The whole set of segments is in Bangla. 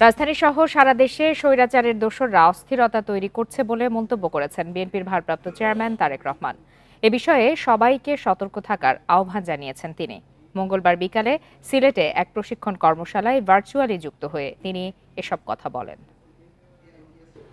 রাজধানী সহ সারা দেশে স্বৈরাচারের দোসররা অস্থিরতা তৈরি করছে বলে মন্তব্য করেছেন বিএনপির ভারপ্রাপ্ত চেয়ারম্যান তারেক রহমান। এ বিষয়ে সবাইকে সতর্ক থাকার আহ্বান জানিয়েছেন তিনি। মঙ্গলবার বিকালে সিলেটে এক প্রশিক্ষণ কর্মশালায় ভার্চুয়ালি যুক্ত হয়ে তিনি এসব কথা বলেন।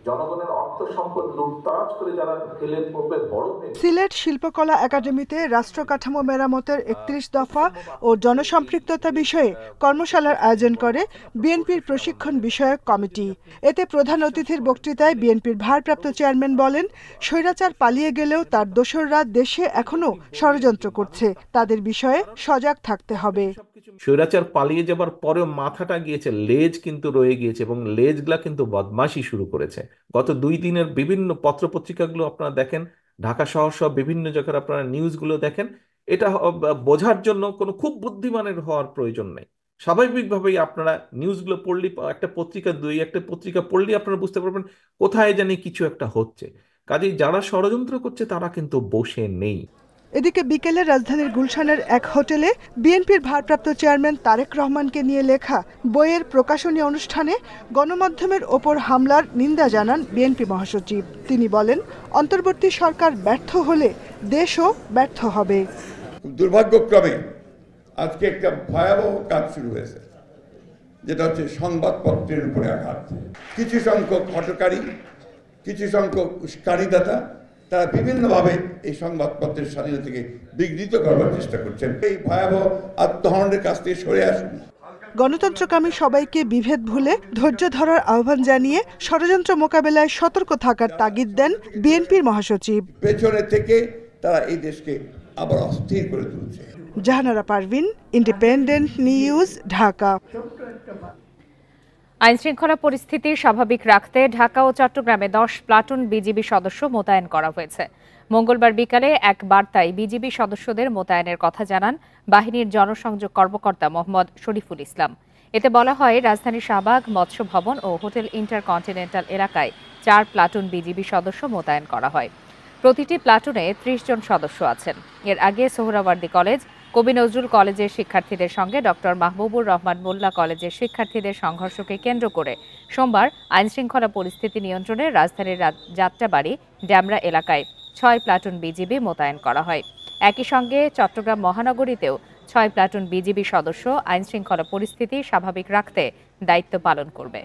জনগণের অর্থ সম্পদ লুটতরাজ করে যারা ফেলে পড়বে বড়। সিলেট শিল্পকলা একাডেমিতে রাষ্ট্র কাঠামো মেরামতের ৩১ দফা ও জনসম্পৃক্ততা বিষয়ে কর্মশালার আয়োজন করে বিএনপির প্রশিক্ষণ বিষয়ক কমিটি। এতে প্রধান অতিথির বক্তৃতায় বিএনপির ভারপ্রাপ্ত চেয়ারম্যান বলেন, স্বৈরাচার পালিয়ে গেলেও তার দোসররা দেশে এখনো ষড়যন্ত্র করছে, তাদের বিষয়ে সজাগ থাকতে হবে। স্বৈরাচার পালিয়ে যাবার পরেও মাথাটা গিয়েছে, লেজ কিন্তু রয়ে গিয়েছে এবং লেজগুলা কিন্তু বদমাশি শুরু করেছে। গত 2 দিনের বিভিন্ন পত্রপত্রিকাগুলো আপনারা দেখেন, ঢাকা শহর সহ বিভিন্ন জায়গায় আপনারা নিউজগুলো দেখেন। এটা বোঝার জন্য কোনো খুব বুদ্ধিমানের হওয়ার প্রয়োজন নেই। স্বাভাবিকভাবেই আপনারা নিউজগুলো পড়লে, একটা পত্রিকা পড়লে আপনারা বুঝতে পারবেন কোথায় জানি কিছু একটা হচ্ছে। কাজেই যারা ষড়যন্ত্র করছে তারা কিন্তু বসে নেই। এদিকে বিকেলে রাজধানীর গুলশানের এক হোটেলে বিএনপির ভারপ্রাপ্ত চেয়ারম্যান তারেক রহমানকে নিয়ে লেখা বইয়ের প্রকাশনী অনুষ্ঠানে গণমাধ্যমের ওপর হামলার নিন্দা জানান বিএনপি মহাসচিব। তিনি বলেন, অন্তর্বর্তী সরকার ব্যর্থ হলে দেশও ব্যর্থ হবে। দুর্ভাগ্যক্রমে আজকে একটা ভয়াবহ কাজ শুরু হয়েছে, যেটা হচ্ছে সংবাদপত্রের উপরে আঘাত। কিছু সংখ্যক হটকারী, কিছু সংখ্যক উস্কানিদাতা তারা বিভিন্নভাবে এই সংবাদপত্রের স্বাধীনতাকে বিঘ্নিত করবার চেষ্টা করছেন। এই ভয়াবহ আত্মহননের কাছ থেকে সরে আসুন। গণতন্ত্রকামী সবাইকে বিভেদ ভুলে ধৈর্য ধরার আহ্বান জানিয়ে ষড়যন্ত্র মোকাবেলায় সতর্ক থাকার তাগিদ দেন বিএনপির মহাসচিব। পেছনে থেকে তারা এই দেশকে আবার অস্থির করে তুলছে। Jahanara Parvin, independent news, Dhaka. আইনশৃঙ্খলা পরিস্থিতি স্বাভাবিক রাখতে ঢাকা ও চট্টগ্রামে 10 প্লাটুন বিজিবি সদস্য মোতায়েন করা হয়েছে। মঙ্গলবার বিকালে এক বার্তায় বিজিবি সদস্যদের মোতায়েনের কথা জানান বাহিনীর জনসংযোগ কর্মকর্তা মোহাম্মদ শরীফুল ইসলাম। এতে বলা হয়, রাজধানীর শাহবাগ, মৎস্য ভবন ও হোটেল ইন্টারকন্টিনেন্টাল এলাকায় 4 প্লাটুন বিজিবি সদস্য মোতায়েন করা হয়। প্রতিটি প্লাটুনে 30 জন সদস্য আছেন। এর আগে সোহরাওয়ার্দী কলেজ, কবি নজরুল কলেজের শিক্ষার্থীদের সঙ্গে ডক্টর মাহবুবুর রহমান মোল্লা কলেজের শিক্ষার্থীদের সংঘর্ষকে কেন্দ্র করে সোমবার আইনশৃঙ্খলা পরিস্থিতি নিয়ন্ত্রণে রাজধানীর যাত্রাবাড়ি, ড্যামরা এলাকায় 6 প্লাটুন বিজিবি মোতায়েন করা হয়। একই সঙ্গে চট্টগ্রাম মহানগরীতেও 6 প্লাটুন বিজিবি সদস্য আইনশৃঙ্খলা পরিস্থিতি স্বাভাবিক রাখতে দায়িত্ব পালন করবে।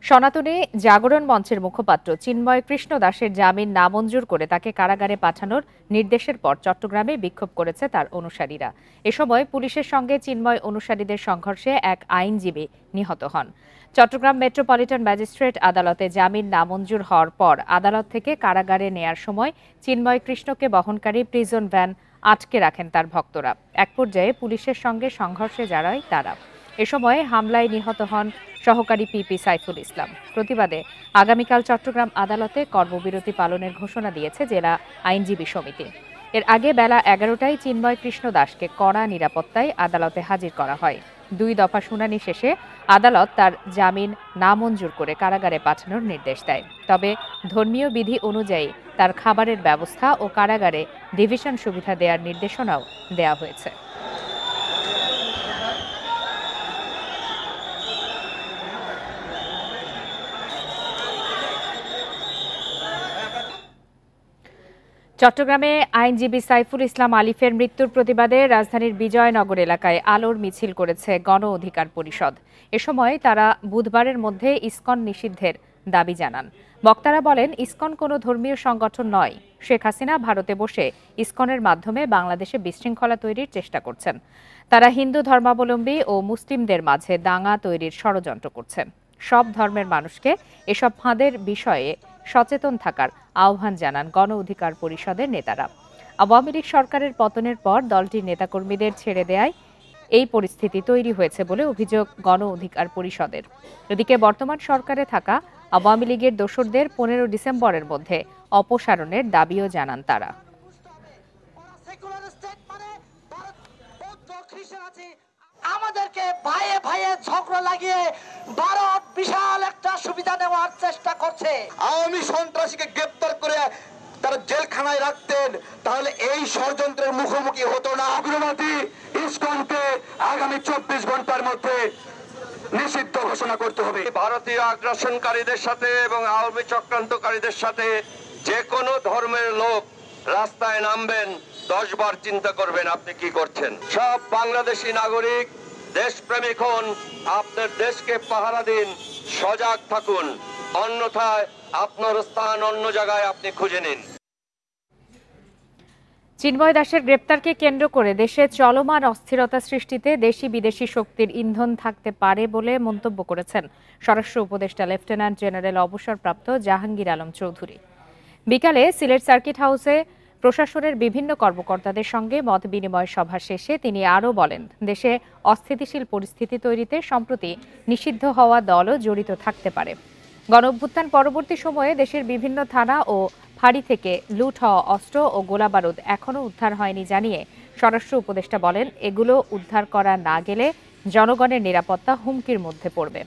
সনাতনী জাগরণ মঞ্চের মুখপাত্র চিন্ময় কৃষ্ণ দাসের জামিন নামঞ্জুর করে তাকে কারাগারে পাঠানোর নির্দেশের পর চট্টগ্রামে বিক্ষোভ করেছে তার অনুসারীরা। এ সময় পুলিশের সঙ্গে চিন্ময় অনুসারীদের সংঘর্ষে এক আইনজীবী নিহত হন। চট্টগ্রাম মেট্রোপলিটন ম্যাজিস্ট্রেট আদালতে জামিন নামঞ্জুর হওয়ার পর আদালত থেকে কারাগারে নেয়ার সময় চিন্ময় কৃষ্ণকে বহনকারী প্রিজন ভ্যান আটকে রাখেন তার ভক্তরা। এক পর্যায়ে পুলিশের সঙ্গে সংঘর্ষে জড়ায় তারা। এ সময় হামলায় নিহত হন সহকারী পিপি সাইফুল ইসলাম। প্রতিবাদে আগামীকাল চট্টগ্রাম আদালতে কর্মবিরতি পালনের ঘোষণা দিয়েছে জেলা আইনজীবী সমিতি। এর আগে বেলা 11টায় চিন্ময় কৃষ্ণ দাসকে কড়া নিরাপত্তায় আদালতে হাজির করা হয়। 2 দফা শুনানি শেষে আদালত তার জামিন নামঞ্জুর করে কারাগারে পাঠানোর নির্দেশ দেয়। তবে ধর্মীয় বিধি অনুযায়ী তার খাবারের ব্যবস্থা ও কারাগারে ডিভিশন সুবিধা দেওয়ার নির্দেশনাও দেওয়া হয়েছে। চট্টগ্রামে আইনজীবী সাইফুল ইসলাম আলিফের মৃত্যুর প্রতিবাদে রাজধানীর বিজয়নগর এলাকায় আলোর মিছিল করেছে গণ অধিকার পরিষদ। এ সময় তারা বুধবারের মধ্যে ইসকন নিষিদ্ধের দাবি জানান। বক্তারা বলেন, ইসকন কোনো ধর্মীয় সংগঠন নয়। শেখ হাসিনা ভারতে বসে ইসকনের মাধ্যমে বাংলাদেশে বিশৃঙ্খলা তৈরির চেষ্টা করছেন। তারা হিন্দু ধর্মাবলম্বী ও মুসলিমদের মাঝে দাঙ্গা তৈরির ষড়যন্ত্র করছেন। সব ধর্মের মানুষকে এসব ফাঁদের বিষয়ে সচেতন থাকার আহ্বান জানান গণ অধিকার পরিষদের নেতারা। আওয়ামী লীগ সরকারের পতনের পর দলটির নেতাকর্মীদের ছেড়ে দেয়ায় এই পরিস্থিতি তৈরি হয়েছে বলে অভিযোগ গণ অধিকার পরিষদের। এদিকে বর্তমান সরকারে থাকা আওয়ামী লীগের দোসরদের 15 ডিসেম্বরের মধ্যে অপসারণের দাবিও জানান তারা। আমাদেরকে ভাইয়ে ভাইয়ে ঝগড়া লাগিয়ে ভারত বিশাল একটা সুবিধা নেওয়ার চেষ্টা করছে। আওয়ামী সন্ত্রাসীকে গ্রেপ্তার করে তারা জেলখানায় রাখতেন, তাহলে এই ষড়যন্ত্রের মুখোমুখি হতো না। অগ্রগতি ইসকনকে আগামী 24 ঘন্টার মধ্যে নিষিদ্ধ ঘোষণা করতে হবে। ভারতীয় আগ্রাসনকারীদের সাথে এবং আওয়ামী চক্রান্তকারীদের সাথে যে কোনো ধর্মের লোক রাস্তায় নামবেন, 10 বার চিন্তা করবেন আপনি কি করছেন। সব বাংলাদেশি নাগরিক দেশপ্রেমিক হন, আপনার দেশকে পাহারা দিন, সজাগ থাকুন, অন্যথায় আপনার স্থান অন্য জায়গায় আপনি খুঁজে নিন। চিন্ময় দাসের গ্রেপ্তারকে কেন্দ্র করে দেশে চলমান অস্থিরতা সৃষ্টিতে দেশি বিদেশি শক্তির ইন্ধন থাকতে পারে বলে মন্তব্য করেছেন স্বরাষ্ট্র উপদেষ্টা লেফটেন্যান্ট জেনারেল অবসরপ্রাপ্ত জাহাঙ্গীর আলম চৌধুরী। বিকালে সিলেট সার্কিট হাউসে প্রশাসনের বিভিন্ন কর্মকর্তাদের সঙ্গে মত বিনিময় সভা শেষে তিনি আরও বলেন, দেশে অস্থিতিশীল পরিস্থিতি তৈরিতে সম্প্রতি নিষিদ্ধ হওয়া দলও জড়িত থাকতে পারে। গণঅভ্যুত্থান পরবর্তী সময়ে দেশের বিভিন্ন থানা ও ফাঁড়ি থেকে লুট হওয়া অস্ত্র ও গোলাবারুদ এখনও উদ্ধার হয়নি জানিয়ে স্বরাষ্ট্র উপদেষ্টা বলেন, এগুলো উদ্ধার করা না গেলে জনগণের নিরাপত্তা হুমকির মধ্যে পড়বে।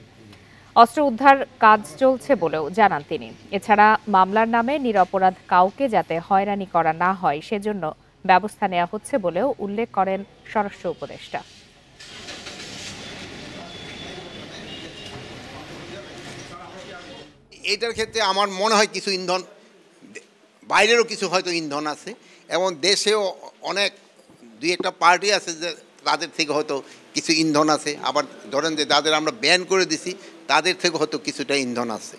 অস্ত্র উদ্ধার কাজ চলছে বলেও জানান তিনি। এছাড়া মামলার নামে নিরপরাধ কাউকে যাতে হয়রানি করা না হয় সেজন্য ব্যবস্থা নেওয়া হচ্ছে বলেও উল্লেখ করেন স্বরাষ্ট্র উপদেষ্টা। এটার ক্ষেত্রে আমার মনে হয় কিছু ইন্ধন, বাইরেরও কিছু হয়তো ইন্ধন আছে, এবং দেশেও অনেক দুই একটা পার্টি আছে যে তাদের থেকে হয়তো কিছু ইন্ধন আছে। আবার ধরেন যে যাদের আমরা ব্যান করে দিছি তাদের থেকে হয়তো কিছুটা ইন্ধন আছে।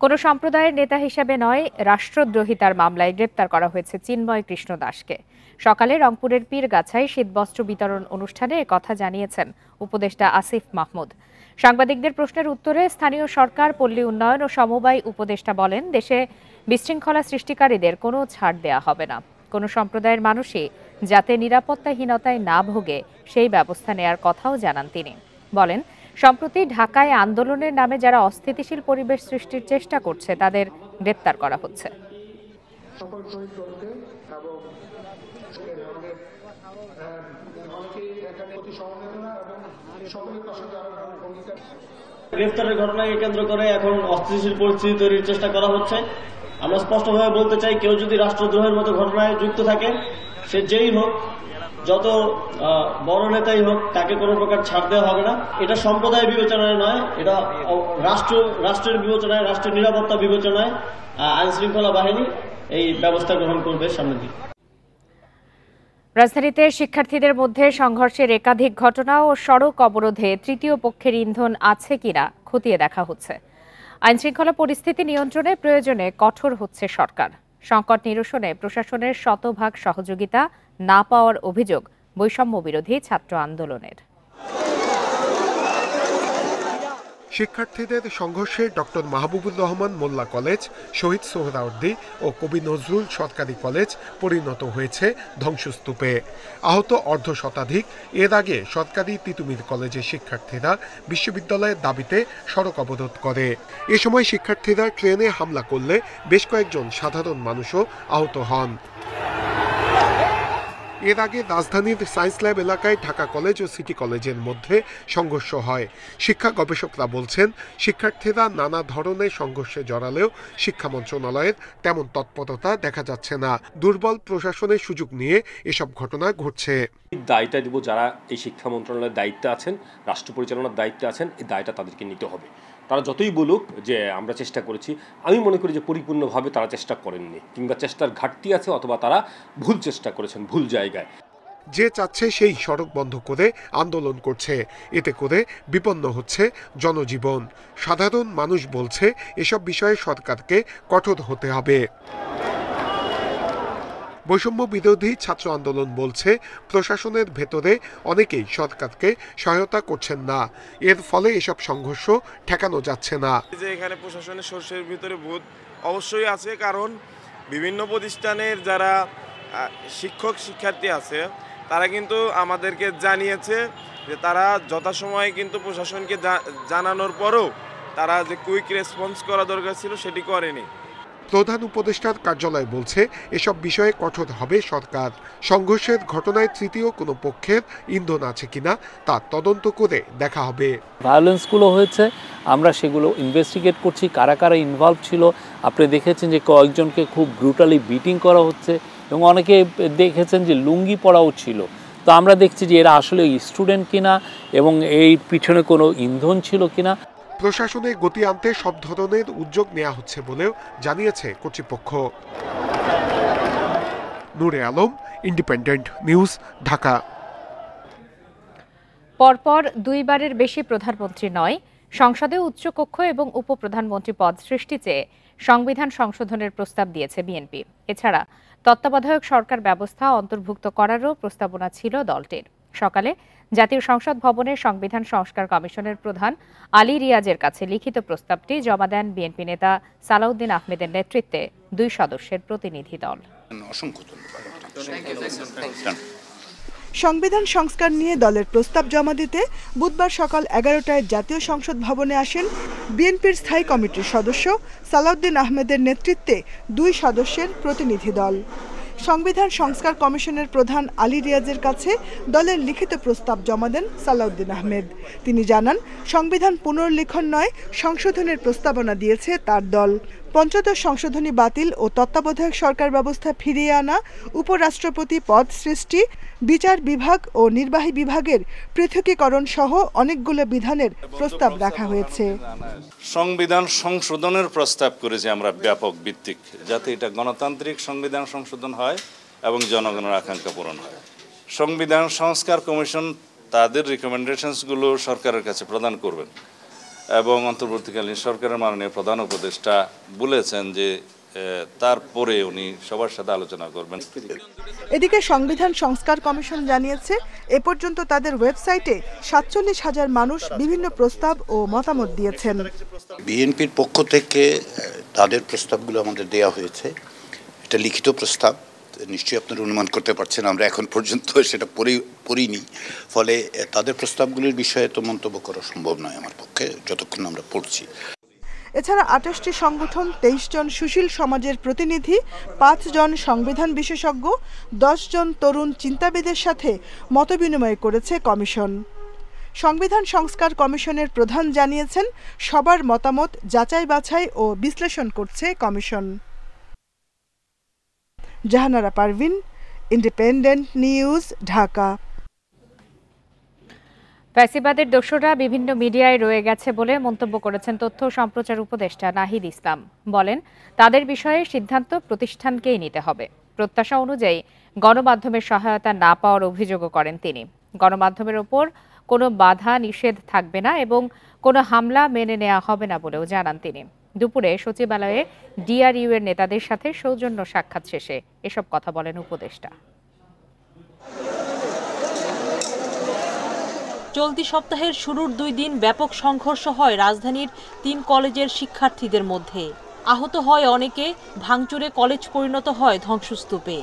কোনো সম্প্রদায়ের নেতা হিসেবে নয়, রাষ্ট্রদ্রোহিতার মামলায় গ্রেপ্তার করা হয়েছে চিন্ময় কৃষ্ণ দাসকে। সকালে রংপুরের পীরগাছায় শীতবস্ত্র বিতরণ অনুষ্ঠানে একথা জানিয়েছেন উপদেষ্টা আসিফ মাহমুদ। সাংবাদিকদের প্রশ্নের উত্তরে স্থানীয় সরকার, পল্লী উন্নয়ন ও সমবায় উপদেষ্টা বলেন, দেশে বিশৃঙ্খলা সৃষ্টিকারীদের কোনো ছাড় দেয়া হবে না। কোনো সম্প্রদায়ের মানুষই যাতে নিরাপত্তাহীনতায় না ভোগে সেই ব্যবস্থা নেয়ার কথাও জানান তিনি। বলেন, সম্প্রতি ঢাকায় আন্দোলনের নামে যারা অস্থিতিশীল পরিবেশ সৃষ্টির চেষ্টা করছে তাদের গ্রেপ্তার করা হচ্ছে। গ্রেফতারের ঘটনাকে কেন্দ্র করে এখন অস্থিতিশীল পরিস্থিতি তৈরির চেষ্টা করা হচ্ছে। আমরা স্পষ্টভাবে বলতে চাই, কেউ যদি রাষ্ট্রদ্রোহের মতো ঘটনায় যুক্ত থাকে, সে যেই হোক, যত বড় নেতাই হোক, তাকে কোনো প্রকার ছাড় দেওয়া হবে না। এটা সম্প্রদায় বিবেচনায় নয়, এটা রাষ্ট্রের বিবেচনায়, রাষ্ট্রের নিরাপত্তা বিবেচনায় আইন শৃঙ্খলা বাহিনী এই ব্যবস্থা গ্রহণ করবে সামনের দিকে। রাজধানীতে শিক্ষার্থীদের মধ্যে সংঘর্ষের একাধিক ঘটনা ও সড়ক অবরোধে তৃতীয় পক্ষের ইন্ধন আছে কিনা খতিয়ে দেখা হচ্ছে। আইনশৃঙ্খলা পরিস্থিতি নিয়ন্ত্রণে প্রয়োজনে কঠোর হচ্ছে সরকার। সংকট নিরসনে প্রশাসনের শতভাগ সহযোগিতা না পাওয়ার অভিযোগ বৈষম্য বিরোধী ছাত্র আন্দোলনের। শিক্ষার্থীদের সংঘর্ষে ডক্টর মাহবুবুর রহমান মোল্লা কলেজ, শহীদ সোহরাওয়ার্দী ও কবি নজরুল সরকারি কলেজ পরিণত হয়েছে ধ্বংসস্তূপে। আহত অর্ধশতাধিক। এর আগে সরকারি তিতুমির কলেজের শিক্ষার্থীরা বিশ্ববিদ্যালয়ের দাবিতে সড়ক অবরোধ করে। এ সময় শিক্ষার্থীরা ট্রেনে হামলা করলে বেশ কয়েকজন সাধারণ মানুষও আহত হন। এর আগে রাজধানীর সায়েন্স ল্যাব এলাকায় ঢাকা কলেজ ও সিটি কলেজের মধ্যে সংঘর্ষ হয়। শিক্ষা গবেষকরা বলছেন, শিক্ষার্থীরা নানা ধরনের সংঘর্ষে জড়ালেও শিক্ষা মন্ত্রণালয়ের তেমন তৎপরতা দেখা যাচ্ছে না। দুর্বল প্রশাসনের সুযোগ নিয়ে এসব ঘটনা ঘটছে। দায়টা দিব যারা এই শিক্ষা মন্ত্রণালয়ের দায়িত্বে আছেন, রাষ্ট্র পরিচালনার দায়িত্বে আছেন, এই দায়টা তাদেরকে নিতে হবে। তারা যতই বলুক যে আমরা চেষ্টা করেছি, আমি মনে করি যে পরিপূর্ণভাবে তারা চেষ্টা করেননি, কিংবা চেষ্টার ঘাটতি আছে, অথবা তারা ভুল চেষ্টা করেছেন ভুল জায়গায়। যে চাচ্ছে সেই সড়ক বন্ধ করে আন্দোলন করছে, এতে করে বিপন্ন হচ্ছে জনজীবন। সাধারণ মানুষ বলছে, এসব বিষয়ে সরকারকে কঠোর হতে হবে। বৈষম্য বিরোধী ছাত্র আন্দোলন বলছে, প্রশাসনের ভেতরে অনেকেই সরকারকে সহায়তা করছেন না। এর ফলে এসব সংঘর্ষ ঠেকানো যাচ্ছে না। যে এখানে প্রশাসনের সর্ষের ভিতরে ভূত অবশ্যই আছে, কারণ বিভিন্ন প্রতিষ্ঠানের যারা শিক্ষক শিক্ষার্থী আছে তারা কিন্তু আমাদেরকে জানিয়েছে যে তারা যথাসময়ে কিন্তু প্রশাসনকে জানানোর পরও তারা যে কুইক রেসপন্স করা দরকার ছিল সেটি করেনি। প্রধান উপদেষ্টার কার্যালয় বলছে এসব বিষয়ে কঠোর হবে সরকার। সংঘর্ষের ঘটনায় তৃতীয় কোনো পক্ষের ইন্ধন আছে কিনা তা তদন্ত করে দেখা হবে। ভায়োলেন্সগুলো হয়েছে, আমরা সেগুলো ইনভেস্টিগেট করছি, কারা কারা ইনভলভ ছিল। আপনি দেখেছেন যে কয়েকজনকে খুব ব্রুটালি বিটিং করা হচ্ছে এবং অনেকে দেখেছেন যে লুঙ্গি পরাও ছিল। তো আমরা দেখছি যে এরা আসলে স্টুডেন্ট কিনা এবং এই পিছনে কোনো ইন্ধন ছিল কিনা। প্রশাসনে গতি আনতে সব ধরনের উদ্যোগ নেওয়া হচ্ছে বলেও জানিয়েছে কর্তৃপক্ষ। নূরে আলম, ইন্ডিপেন্ডেন্ট নিউজ, ঢাকা। পরপর দুইবারের বেশি প্রধানমন্ত্রী নয়, সংসদে উচ্চকক্ষ এবং উপপ্রধানমন্ত্রী পদ সৃষ্টি চেয়ে সংবিধান সংশোধনের প্রস্তাব দিয়েছে বিএনপি। এছাড়া তত্ত্বাবধায়ক সরকার ব্যবস্থা অন্তর্ভুক্ত করারও প্রস্তাবনা ছিল দলটির। সকালে জাতীয় সংসদ ভবনে সংবিধান সংস্কার কমিশনের প্রধান আলী রিয়াজের কাছে লিখিত প্রস্তাবটি জমা দেন বিএনপি নেতা সালাউদ্দিন আহমেদের নেতৃত্বে 2 সদস্যের প্রতিনিধি দল। সংবিধান সংস্কার নিয়ে দলের প্রস্তাব জমা দিতে বুধবার সকাল 11টায় জাতীয় সংসদ ভবনে আসেন বিএনপির স্থায়ী কমিটির সদস্য সালাউদ্দিন আহমেদের নেতৃত্বে 2 সদস্যের প্রতিনিধি দল। সংবিধান সংস্কার কমিশনের প্রধান আলী রিয়াজের কাছে দলের লিখিত প্রস্তাব জমা দেন সালাউদ্দিন আহমেদ। তিনি জানান, সংবিধান পুনর্লিখন নয়, সংশোধনের প্রস্তাবনা দিয়েছে তার দল। পঞ্চদশ সংশোধনী বাতিল ও তত্ত্বাবধায়ক সরকার ব্যবস্থা ফিরিয়ে আনা, উপরাষ্ট্রপতি পদ সৃষ্টি, বিচার বিভাগ ও নির্বাহী বিভাগের পৃথকীকরণ সহ অনেকগুলো বিধানের প্রস্তাব রাখা হয়েছে। সংবিধান সংশোধনের প্রস্তাব করেছি আমরা ব্যাপক ভিত্তিক, যাতে এটা গণতান্ত্রিক সংবিধান সংশোধন হয় এবং জনগণের আকাঙ্ক্ষা পূরণ হয়। সংবিধান সংস্কার কমিশন তাদের রিকমেন্ডেশনসগুলো সরকারের কাছে প্রদান করবেন এবং অন্তর্বর্তীকালীন সরকারের মাননীয় প্রধান উপদেষ্টা বলেছেন যে তারপরে উনি সবার সাথে আলোচনা করবেন। এদিকে সংবিধান সংস্কার কমিশন জানিয়েছে, এ পর্যন্ত তাদের ওয়েবসাইটে 47,000 মানুষ বিভিন্ন প্রস্তাব ও মতামত দিয়েছেন। বিএনপির পক্ষ থেকে তাদের প্রস্তাবগুলো আমাদের দেয়া হয়েছে। এটা লিখিত প্রস্তাব, নিশ্চয়ই আপনারা অনুমান করতে পারছেন আমরা এখন পর্যন্ত সেটা পড়িনি, ফলে তাদের প্রস্তাবগুলির বিষয়ে তো মন্তব্য করা সম্ভব নয় আমার পক্ষে যতক্ষণ আমরা পড়ছি। এছাড়া 28টি সংগঠন, 23 জন সুশীল সমাজের প্রতিনিধি, 5 জন সংবিধান বিশেষজ্ঞ, 10 জন তরুণ চিন্তাবিদের সাথে মতবিনিময় করেছে কমিশন। সংবিধান সংস্কার কমিশনের প্রধান জানিয়েছেন, সবার মতামত যাচাই বাছাই ও বিশ্লেষণ করছে কমিশন। Jahanara Parvin, independent news, Dhaka. ফ্যাসিবাদের দোসররা বিভিন্ন মিডিয়ায় রয়ে গেছে বলে মন্তব্য করেছেন তথ্য ও সম্প্রচার উপদেষ্টা নাহিদ ইসলাম। বলেন, তাদের বিষয়ে সিদ্ধান্ত প্রতিষ্ঠানকেই নিতে হবে। প্রত্যাশা অনুযায়ী গণমাধ্যমের সহায়তা না পাওয়ার অভিযোগও করেন তিনি। গণমাধ্যমের ওপর কোনো বাধা নিষেধ থাকবে না এবং কোনো হামলা মেনে নেওয়া হবে না বলেও জানান তিনি। দুপুরে সচিবালয়ে ডিআরইউ এর নেতাদের সাথে সৌজন্য সাক্ষাৎ শেষে এসব কথা বলেন উপদেষ্টা। চলতি সপ্তাহের শুরুর 2 দিন ব্যাপক সংঘর্ষ হয় রাজধানীর 3 কলেজের শিক্ষার্থীদের মধ্যে। আহত হয় অনেকে, ভাঙচুরে কলেজ পরিণত হয় ধ্বংসস্তূপে।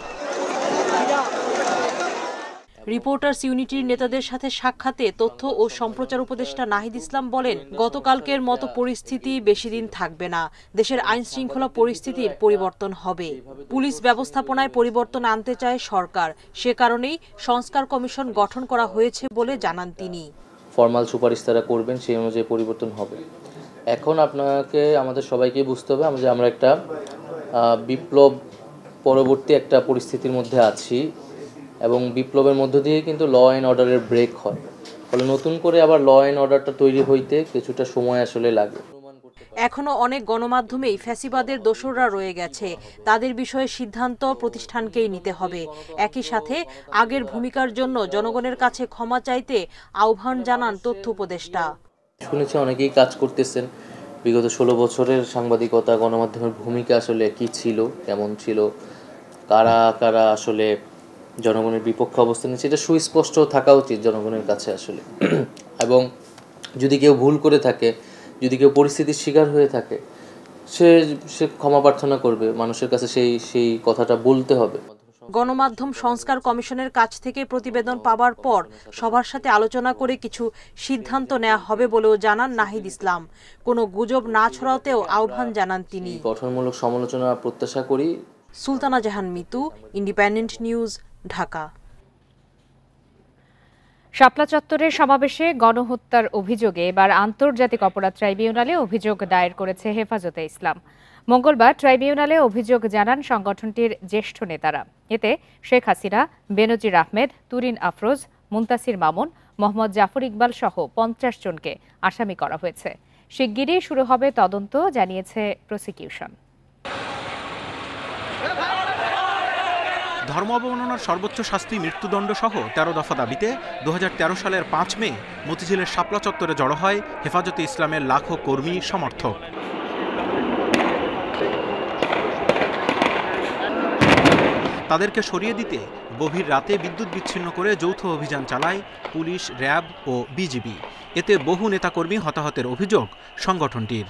রিপোর্টার্স ইউনিটির নেতাদের সাথে সাক্ষাতে তথ্য ও সম্প্রচার উপদেষ্টা নাহিদ ইসলাম বলেন, গতকালকের মতো পরিস্থিতি বেশি দিন থাকবে না। দেশের আইন শৃঙ্খলা পরিস্থিতির পরিবর্তন হবে। পুলিশ ব্যবস্থাপনায় পরিবর্তন আনতে চায় সরকার, সে কারণেই সংস্কার কমিশন গঠন করা হয়েছে বলে জানান তিনি। ফরমাল সুপারিশ তারা করবেন, সেই অনুযায়ী পরিবর্তন হবে। এখন আপনাকে আমাদের সবাইকে বুঝতে হবে যে আমরা একটা বিপ্লব পরবর্তী একটা পরিস্থিতির মধ্যে আছি এবং বিপ্লবের মধ্য দিয়ে কিন্তু ল অ্যান্ড অর্ডারের ব্রেক হয়। ফলে নতুন করে আবার ল অ্যান্ড অর্ডারটা তৈরি হইতে কিছুটা সময় আসলে লাগে। এখনো অনেক গণমাধ্যমেই ফ্যাসিবাদের দোসররা রয়ে গেছে, তাদের বিষয়ে সিদ্ধান্ত প্রতিষ্ঠানকেই নিতে হবে। একই সাথে আগের ভূমিকার জন্য জনগণের কাছে ক্ষমা চাইতে আহ্বান জানান তথ্য উপদেষ্টা। শুনেছি অনেকেই কাজ করতেছেন। বিগত 16 বছরের সাংবাদিকতা, গণমাধ্যমের ভূমিকা আসলে কি ছিল, কেমন ছিল, কারা কারা আসলে জনগণের বিপক্ষে অবস্থান নিচ্ছে, এটা সুস্পষ্ট থাকা উচিত জনগণের কাছে আসলে। এবং যদি কেউ ভুল করে থাকে, যদি কেউ পরিস্থিতির শিকার হয়ে থাকে, সে ক্ষমা প্রার্থনা করবে, মানুষের কাছে সেই কথাটা বলতে হবে। গণমাধ্যম সংস্কার কমিশনের কাছ থেকে প্রতিবেদন পাওয়ার পর সবার সাথে আলোচনা করে কিছু সিদ্ধান্ত নেওয়া হবে বলেও জানান নাহিদ ইসলাম। কোনো গুজব না ছড়াতেও আহ্বান জানান তিনি। গঠনমূলক সমালোচনা প্রত্যাশা করি। সুলতানা জাহান মিতু, ইন্ডিপেন্ডেন্ট নিউজ, ঢাকা। শাপলা চত্বরে সমাবেশে গণহত্যার অভিযোগে এবার আন্তর্জাতিক অপরাধ ট্রাইব্যুনালে অভিযোগ দায়ের করেছে হেফাজতে ইসলাম। মঙ্গলবার ট্রাইব্যুনালে অভিযোগ জানান সংগঠনটির জ্যেষ্ঠ নেতারা। এতে শেখ হাসিনা, বেনজির আহমেদ, তুরিন আফরোজ, মুন্তাসির মামুন, মোহাম্মদ জাফর ইকবাল সহ ৫০ জনকে আসামি করা হয়েছে। শিগগিরই শুরু হবে তদন্ত, জানিয়েছে প্রসিকিউশন। ধর্ম অবমাননার সর্বোচ্চ শাস্তি মৃত্যুদণ্ড সহ ১৩ দফা দাবিতে ২০১৩ সালের ৫ মে মতিঝিলের শাপলা চত্বরে জড়ো হয় হেফাজতে ইসলামের লাখো কর্মী সমর্থক। তাদেরকে সরিয়ে দিতে গভীর রাতে বিদ্যুৎ বিচ্ছিন্ন করে যৌথ অভিযান চালায় পুলিশ, র্যাব ও বিজিবি। এতে বহু নেতাকর্মী হতাহতের অভিযোগ সংগঠনটির।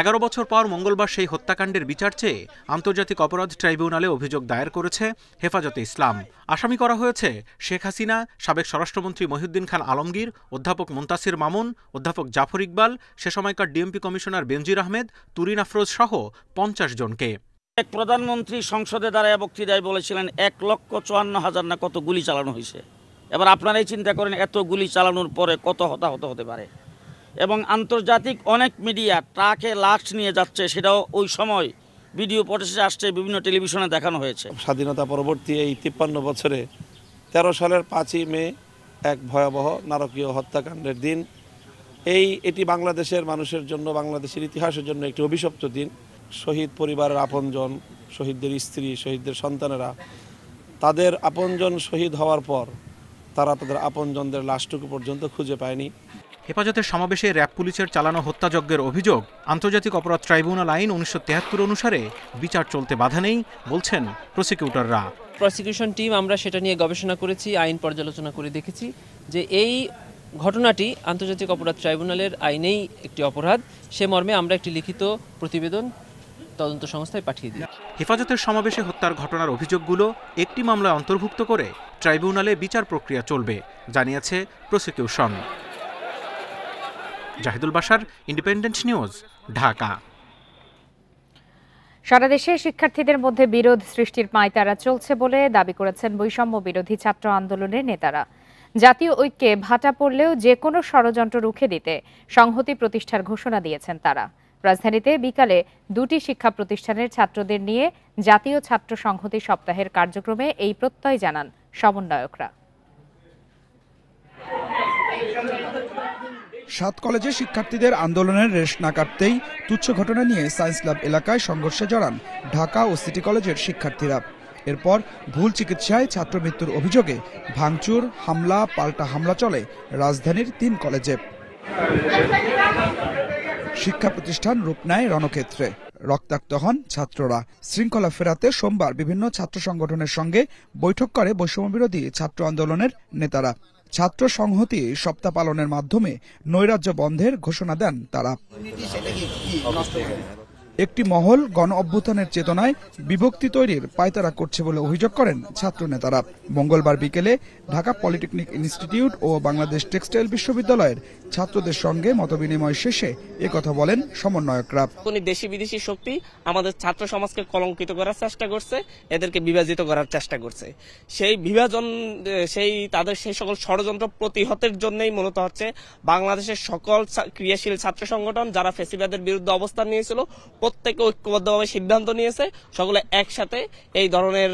১১ বছর পর মঙ্গলবার সেই হত্যাকাণ্ডের বিচার চেয়ে আন্তর্জাতিক অপরাধ ট্রাইব্যুনালে অভিযোগ দায়ের করেছে হেফাজতে ইসলাম। আসামি করা হয়েছে শেখ হাসিনা, সাবেক স্বরাষ্ট্রমন্ত্রী মহিউদ্দিন খান আলমগীর, অধ্যাপক মুন্তাসির মামুন, অধ্যাপক জাফর ইকবাল, সে সময়কার ডিএমপি কমিশনার বেনজির আহমেদ, তুরিন আফরোজ সহ ৫০ জনকে। এক প্রধানমন্ত্রী সংসদে দাঁড়ায় বক্তৃতায় বলেছিলেন ১,৫৪,০০০ না কত গুলি চালানো হয়েছে। এবার আপনারাই চিন্তা করেন এত গুলি চালানোর পরে কত হতাহত হতে পারে। এবং আন্তর্জাতিক অনেক মিডিয়া ট্রাকে লাশ নিয়ে যাচ্ছে, সেটাও ওই সময় ভিডিও ফুটেজে আসছে, বিভিন্ন টেলিভিশনে দেখানো হয়েছে। স্বাধীনতা পরবর্তী এই ৫৩ বছরে ১৩ সালের ৫ই মে এক ভয়াবহ নারকীয় হত্যাকাণ্ডের দিন। এটি বাংলাদেশের মানুষের জন্য, বাংলাদেশের ইতিহাসের জন্য একটি অভিশপ্ত দিন। শহীদ পরিবারের আপনজন, শহীদদের স্ত্রী, শহীদদের সন্তানেরা তাদের আপনজন শহীদ হওয়ার পর তারা তাদের আপনজনদের লাশটুকু পর্যন্ত খুঁজে পায়নি। হেফাজতের সমাবেশে র্যাব পুলিশের চালানো হত্যাযজ্ঞের অভিযোগ আন্তর্জাতিক অপরাধ ট্রাইব্যুনাল আইন ১৯৭৩ অনুসারে বিচার চলতে বাধা নেই বলছেন প্রসিকিউটররা। প্রসিকিউশন টিম আমরা সেটা নিয়ে গবেষণা করেছি, আইন পর্যালোচনা করে দেখেছি যে এই ঘটনাটি আন্তর্জাতিক অপরাধ ট্রাইব্যুনালের আইনেই একটি অপরাধ। সে মর্মে আমরা একটি লিখিত প্রতিবেদন তদন্ত সংস্থায় পাঠিয়ে দিই। হেফাজতের সমাবেশে হত্যার ঘটনার অভিযোগগুলো একটি মামলায় অন্তর্ভুক্ত করে ট্রাইব্যুনালে বিচার প্রক্রিয়া চলবে, জানিয়েছে prosecution. Jahidul Bashar, independent news, Dhaka. সারা দেশে শিক্ষার্থীদের মধ্যে বিরোধ সৃষ্টির পাঁয়তারা চলছে বলে দাবি করেছেন বৈষম্য বিরোধী ছাত্র আন্দোলনের নেতারা। জাতীয় ঐক্যে ভাটা পড়লেও যে কোনো ষড়যন্ত্র রুখে দিতে সংহতি প্রতিষ্ঠার ঘোষণা দিয়েছেন তারা। রাজধানীতে বিকালে দুটি শিক্ষা প্রতিষ্ঠানের ছাত্রদের নিয়ে জাতীয় ছাত্র সংহতি সপ্তাহের কার্যক্রমে এই প্রত্যয় জানান সমন্বয়করা। ৭ কলেজে শিক্ষার্থীদের আন্দোলনের রেশ না কাটতেই তুচ্ছ ঘটনা নিয়ে সায়েন্স ল্যাব এলাকায় সংঘর্ষে জড়ান ঢাকা ও সিটি কলেজের শিক্ষার্থীরা। এরপর ভুল চিকিৎসায় ছাত্র মৃত্যুর অভিযোগে ভাঙচুর, হামলা, পাল্টা হামলা চলে রাজধানীর ৩ কলেজে। শিক্ষা প্রতিষ্ঠান রূপ নেয় রণক্ষেত্রে, রক্তাক্ত হন ছাত্ররা। শৃঙ্খলা ফেরাতে সোমবার বিভিন্ন ছাত্র সংগঠনের সঙ্গে বৈঠক করে বৈষম্যবিরোধী ছাত্র আন্দোলনের নেতারা। ছাত্র সংহতি সপ্তাহ পালনের মাধ্যমে নৈরাজ্য বন্ধের ঘোষণা দেন তারা। একটি মহল গণ অভ্যুত্থানের চেতনায় বিভক্তি তৈরির পায়তারা করছে বলে অভিযোগ করেন ছাত্র নেতারা। মঙ্গলবার বিকেলে ঢাকা পলিটেকনিক ইনস্টিটিউট ও বাংলাদেশ টেক্সটাইল বিশ্ববিদ্যালয়ের ছাত্রদের সঙ্গে মতবিনিময় শেষে একথা বলেন সমন্বয়করা। দেশি বিদেশি শক্তি আমাদের ছাত্র সমাজকে কলঙ্কিত করার চেষ্টা করছে, এদেরকে বিভাজিত করার চেষ্টা করছে। সেই বিভাজন, তাদের সেই সকল ষড়যন্ত্র প্রতিহতের জন্যই মূলত হচ্ছে বাংলাদেশের সকল ক্রিয়াশীল ছাত্র সংগঠন যারা ফ্যাসিবাদের বিরুদ্ধে অবস্থান নিয়েছিল প্রত্যেকে ঐক্যবদ্ধভাবে সিদ্ধান্ত নিয়েছে সকলে একসাথে এই ধরনের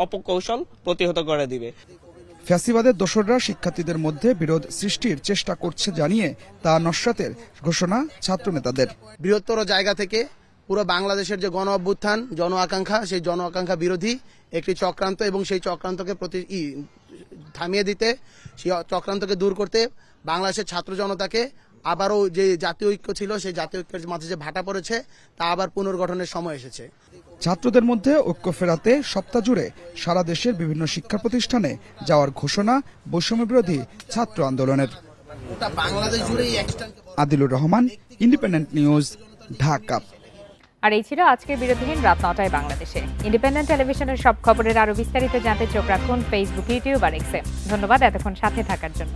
অপকৌশল প্রতিহত করে দিবে। ফ্যাসিবাদের দোসররা শিক্ষার্থীদের মধ্যে বিরোধ সৃষ্টির চেষ্টা করছে জানিয়ে তা নস্যাতের ঘোষণা ছাত্র নেতাদের। বৃহত্তর জায়গা থেকে পুরো বাংলাদেশের যে গণ অভ্যুত্থান, জন আকাঙ্ক্ষা, সেই জন আকাঙ্ক্ষা বিরোধী একটি চক্রান্ত এবং সেই চক্রান্তকে থামিয়ে দিতে, সেই চক্রান্তকে দূর করতে বাংলাদেশের ছাত্র জনতাকে আবারও যে জাতীয় ঐক্য ছিল সেই জাতীয় ঐক্যের মাঝে যে ভাটা পড়েছে তা আবার পুনর্গঠনের সময় এসেছে। ছাত্রদের মধ্যে ঐক্য ফেরাতে সপ্তাহ জুড়ে সারা দেশের বিভিন্ন শিক্ষা প্রতিষ্ঠানে যাওয়ার ঘোষণা বৈষম্য বিরোধী ছাত্র আন্দোলনের। Adilur Rahman, independent news, Dhaka. আর এই ছিল আজকের বিরতিহীন রাত ৯টায় বাংলাদেশে। ইন্ডিপেন্ডেন্ট টেলিভিশনের সব খবরের আরো বিস্তারিত জানতে চোখ রাখুন ফেসবুক, ইউটিউব আর এক্সে। ধন্যবাদ এতক্ষণ সাথে থাকার জন্য।